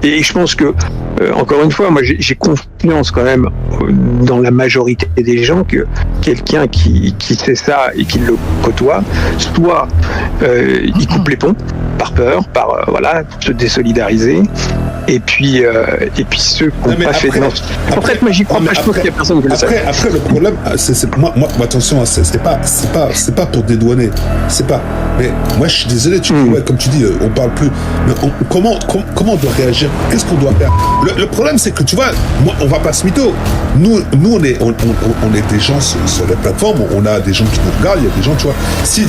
Et je pense que, encore une fois, moi j'ai confiance quand même dans la majorité des gens que quelqu'un qui sait ça et qui le côtoie, soit il coupe les ponts par peur, voilà, se désolidariser. Et puis ceux qui n'ont pas fait de... En fait, moi j'y crois pas, je pense qu'il n'y a personne qui le sait. Après, le problème, moi, attention, c'est pas pour dédouaner, c'est pas. Mais moi, je suis désolé, ouais, comme tu dis, on parle plus. Mais comment on doit réagir? Qu'est-ce qu'on doit faire? Le problème, c'est que tu vois, moi, on va pas se mytho. Nous, on est des gens sur les plateformes, on a des gens qui nous regardent, il y a des gens, tu vois. Si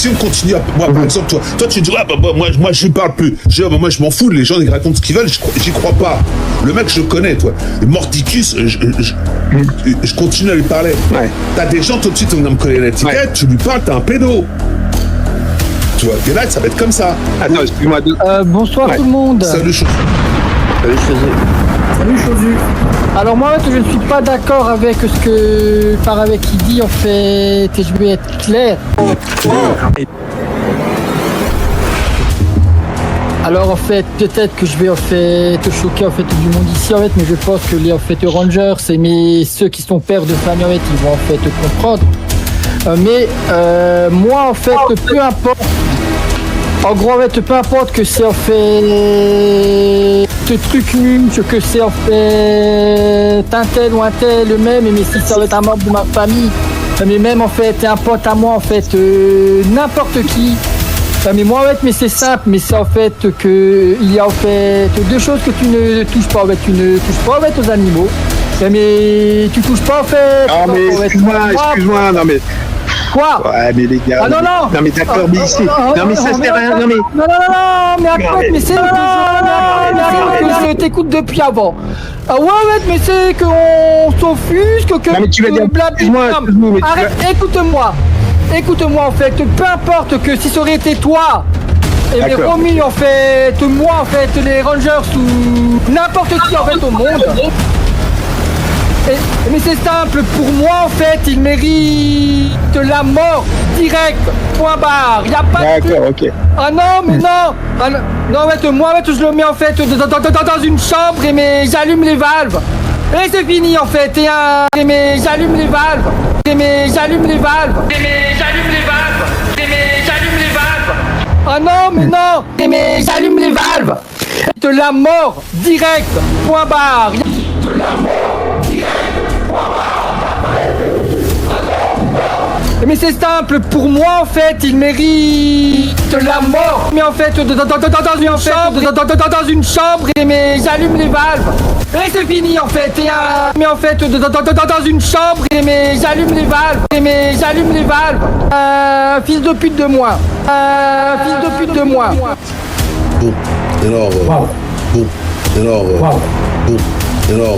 on continue, moi, par exemple, toi, tu dis, moi, je lui parle plus. Moi, je m'en fous, les gens, ils racontent ce qu'ils veulent, j'y crois pas. Le mec, je le connais, toi. Mordicus, je continue à lui parler. Ouais. T'as des gens, tout de suite, on me connaît l'étiquette, tu lui parles, t'es un pédo. Tu vois, et là, ça va être comme ça. Attends, excuse-moi. Bonsoir tout le monde. Salut, Chosu. Salut, Chosu. Alors moi, en fait, je ne suis pas d'accord avec ce que avec qui dit, en fait, et je vais être clair. Alors en fait, peut-être que je vais en fait te choquer en fait du monde ici en fait, mais je pense que les en fait Rangers et ceux qui sont pères de famille en fait, ils vont en fait te comprendre. Moi en fait, peu importe. En gros en fait, peu importe que c'est en fait ce truc nul, que c'est en fait un tel ou un tel même, mais si ça va être un membre de ma famille, mais même en fait un pote à moi en fait, n'importe qui. Mais moi, en fait, mais c'est simple, mais c'est en fait que il y a en fait deux choses que tu ne touches pas. En fait, tu ne touches pas en fait aux animaux, mais tu touches pas en fait. Ah mais excuse-moi, non mais. Quoi? Ouais, mais les gars. Ah non non. Non mais d'accord, mais ici. Non mais ça sert à rien. Non mais. Non, mais après, mais c'est que je t'écoute depuis avant. Ah ouais, mais c'est qu'on s'offusque, que. Non mais tu vas dire. Arrête, écoute-moi en fait, peu importe que si ça aurait été toi et les Romy en fait, moi en fait, les Rangers ou n'importe qui en fait au monde. Mais c'est simple, pour moi en fait, il mérite la mort directe, point barre, y a pas de... D'accord, ok. Ah non, mais non. Non, en fait, moi en fait, je le mets en fait dans une chambre et j'allume les valves. Et c'est fini en fait, mais j'allume les valves. Ah non, mais non. Mais j'allume les valves. De la mort directe, point barre. Mais c'est simple, pour moi en fait, il mérite la mort. Mais en fait, dans une chambre et j'allume les valves. Et c'est fini en fait, mais en fait, dans une chambre et j'allume les valves. Fils de pute de moi. Bon, alors... Bon, alors... Bon, alors...